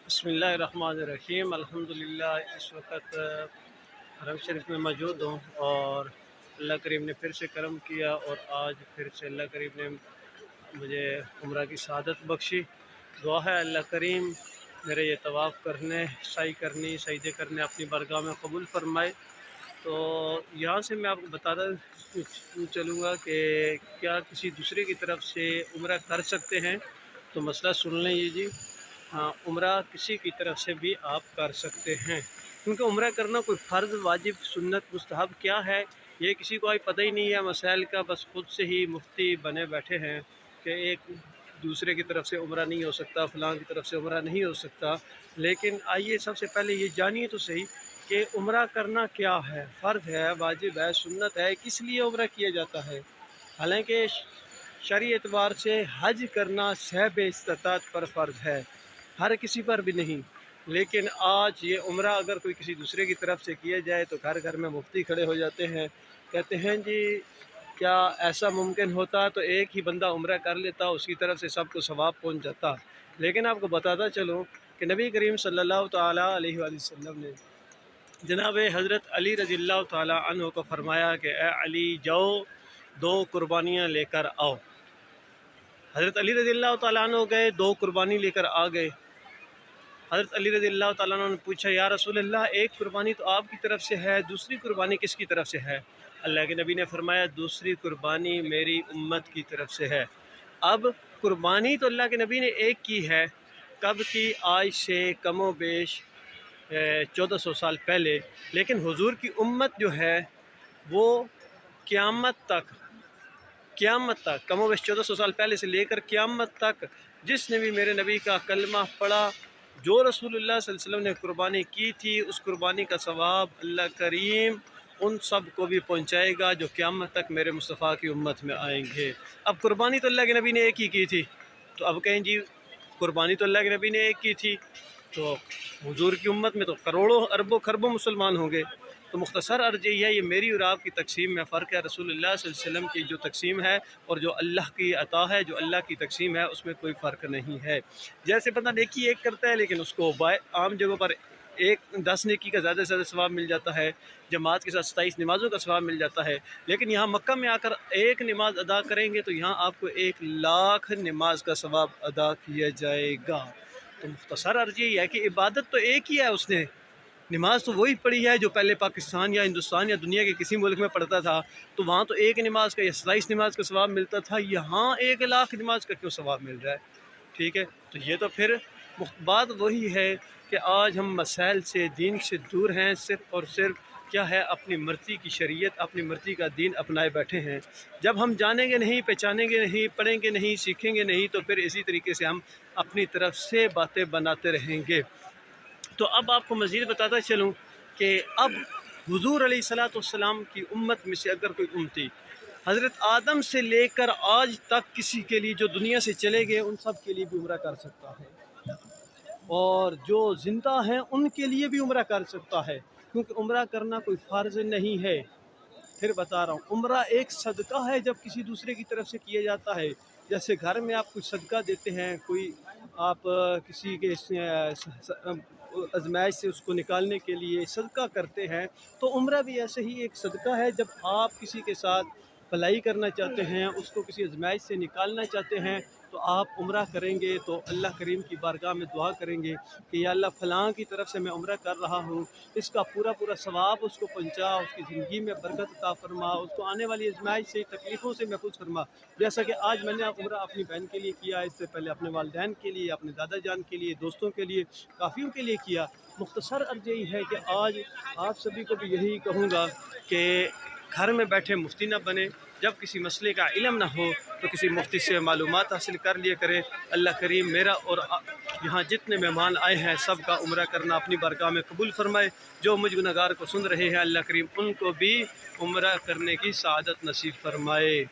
بسم اللہ الرحمن الرحیم۔ الحمدللہ اس وقت حرم شریف میں موجود ہوں اور اللہ کریم نے پھر سے کرم کیا اور آج پھر سے اللہ کریم نے مجھے عمرہ کی سعادت بخشی۔ دعا ہے اللہ کریم میرے یہ طواف کرنے، سعی کرنی، سجدے کرنے اپنی بارگاہ میں قبول فرمائے۔ تو یہاں سے میں آپ کو بتاتا چلوں گا کہ کیا کسی دوسرے کی طرف سے عمرہ کر سکتے ہیں، تو مسئلہ سن لیں یہ جی۔ ہاں، عمرہ کسی کی طرف سے بھی آپ کر سکتے ہیں، کیونکہ عمرہ کرنا کوئی فرض، واجب، سنت، مستحب کیا ہے یہ کسی کو پتہ ہی نہیں ہے مسائل کا، بس خود سے ہی مفتی بنے بیٹھے ہیں کہ ایک دوسرے کی طرف سے عمرہ نہیں ہو سکتا، فلاں کی طرف سے عمرہ نہیں ہو سکتا۔ لیکن آئیے سب سے پہلے یہ جانیے تو صحیح کہ عمرہ کرنا کیا ہے، فرض ہے، واجب ہے، سنت ہے، کس لیے عمرہ کیا جاتا ہے۔ حالانکہ شرعی اعتبار سے حج کرنا صاحب استطاعت پر فرض ہے، ہر کسی پر بھی نہیں۔ لیکن آج یہ عمرہ اگر کوئی کسی دوسرے کی طرف سے کیا جائے تو گھر گھر میں مفتی کھڑے ہو جاتے ہیں، کہتے ہیں جی کیا ایسا ممکن ہوتا تو ایک ہی بندہ عمرہ کر لیتا، اس کی طرف سے سب کو ثواب پہنچ جاتا۔ لیکن آپ کو بتاتا چلوں کہ نبی کریم صلی اللہ تعالیٰ علیہ وآلہ وسلم نے جناب حضرت علی رضی اللہ تعالیٰ عنہ کو فرمایا کہ اے علی جاؤ 2 قربانیاں لے کر آؤ۔ حضرت علی رضی اللہ تعالیٰ عنہ گئے، 2 قربانی لے کر آ گئے۔ حضرت علی رضی اللہ تعالیٰ عنہ نے پوچھا یا رسول اللہ، ایک قربانی تو آپ کی طرف سے ہے، دوسری قربانی کس کی طرف سے ہے؟ اللہ کے نبی نے فرمایا دوسری قربانی میری امت کی طرف سے ہے۔ اب قربانی تو اللہ کے نبی نے ایک کی ہے، کب کی؟ آج سے کم و بیش 1400 سال پہلے، لیکن حضور کی امت جو ہے وہ قیامت تک کم و بیش 1400 سال پہلے سے لے کر قیامت تک جس نے بھی میرے نبی کا کلمہ پڑھا، جو رسول اللہ صلی اللہ علیہ وسلم نے قربانی کی تھی، اس قربانی کا ثواب اللہ کریم ان سب کو بھی پہنچائے گا جو قیامت تک میرے مصطفیٰ کی امت میں آئیں گے۔ اب قربانی تو اللہ کے نبی نے ایک ہی کی تھی، تو اب کہیں جی قربانی تو اللہ کے نبی نے ایک کی تھی تو حضور کی امت میں تو کروڑوں اربوں خربوں مسلمان ہوں گے۔ تو مختصر عرض یہ ہے، یہ میری اور آپ کی تقسیم میں فرق ہے، رسول اللہ صلی اللہ علیہ وسلم کی جو تقسیم ہے اور جو اللہ کی عطا ہے، جو اللہ کی تقسیم ہے، اس میں کوئی فرق نہیں ہے۔ جیسے بندہ نیکی ایک کرتا ہے لیکن اس کو عام جگہوں پر 10 نیکی کا زیادہ سے زیادہ ثواب مل جاتا ہے، جماعت کے ساتھ 27 نمازوں کا ثواب مل جاتا ہے، لیکن یہاں مکہ میں آ کر ایک نماز ادا کریں گے تو یہاں آپ کو 1,00,000 نماز کا ثواب ادا کیا جائے گا۔ تو مختصر عرض یہ ہے کہ عبادت تو ایک ہی ہے، اس نے نماز تو وہی پڑھی ہے جو پہلے پاکستان یا ہندوستان یا دنیا کے کسی ملک میں پڑھتا تھا، تو وہاں تو ایک نماز کا یا 27 نماز کا ثواب ملتا تھا، یہاں 1,00,000 نماز کا کیوں ثواب مل رہا ہے؟ ٹھیک ہے، تو یہ تو پھر بات وہی ہے کہ آج ہم مسائل سے، دین سے دور ہیں، صرف اور صرف کیا ہے اپنی مرضی کی شریعت، اپنی مرضی کا دین اپنائے بیٹھے ہیں۔ جب ہم جانیں گے نہیں، پہچانیں گے نہیں، پڑھیں گے نہیں، سیکھیں گے نہیں، تو پھر اسی طریقے سے ہم اپنی طرف سے باتیں بناتے رہیں گے۔ تو اب آپ کو مزید بتاتا چلوں کہ اب حضور علیہ السلام کی امت میں سے اگر کوئی امتی حضرت آدم سے لے کر آج تک کسی کے لیے جو دنیا سے چلے گئے ان سب کے لیے بھی عمرہ کر سکتا ہے، اور جو زندہ ہیں ان کے لیے بھی عمرہ کر سکتا ہے، کیونکہ عمرہ کرنا کوئی فرض نہیں ہے۔ پھر بتا رہا ہوں، عمرہ ایک صدقہ ہے جب کسی دوسرے کی طرف سے کیا جاتا ہے۔ جیسے گھر میں آپ کچھ صدقہ دیتے ہیں، کوئی آپ کسی کے آزمائش سے اس کو نکالنے کے لیے صدقہ کرتے ہیں، تو عمرہ بھی ایسے ہی ایک صدقہ ہے۔ جب آپ کسی کے ساتھ بھلائی کرنا چاہتے ہیں، اس کو کسی آزمائش سے نکالنا چاہتے ہیں، تو آپ عمرہ کریں گے تو اللہ کریم کی بارگاہ میں دعا کریں گے کہ یا اللہ فلاں کی طرف سے میں عمرہ کر رہا ہوں، اس کا پورا ثواب اس کو پہنچا، اس کی زندگی میں برکت عطا فرما، اس کو آنے والی آزمائش سے، تکلیفوں سے محفوظ فرما۔ جیسا کہ آج میں نے عمرہ اپنی بہن کے لیے کیا، اس سے پہلے اپنے والدین کے لیے، اپنے دادا جان کے لیے، دوستوں کے لیے، کافیوں کے لیے کیا۔ مختصر عرض یہی ہے کہ آج آپ سبھی کو بھی یہی کہوں گا کہ گھر میں بیٹھے مفتی نہ بنے، جب کسی مسئلے کا علم نہ ہو تو کسی مفتی سے معلومات حاصل کر لیا کریں۔ اللہ کریم میرا اور یہاں جتنے مہمان آئے ہیں سب کا عمرہ کرنا اپنی بارگاہ میں قبول فرمائے۔ جو مجھ گنہگار کو سن رہے ہیں اللہ کریم ان کو بھی عمرہ کرنے کی سعادت نصیب فرمائے۔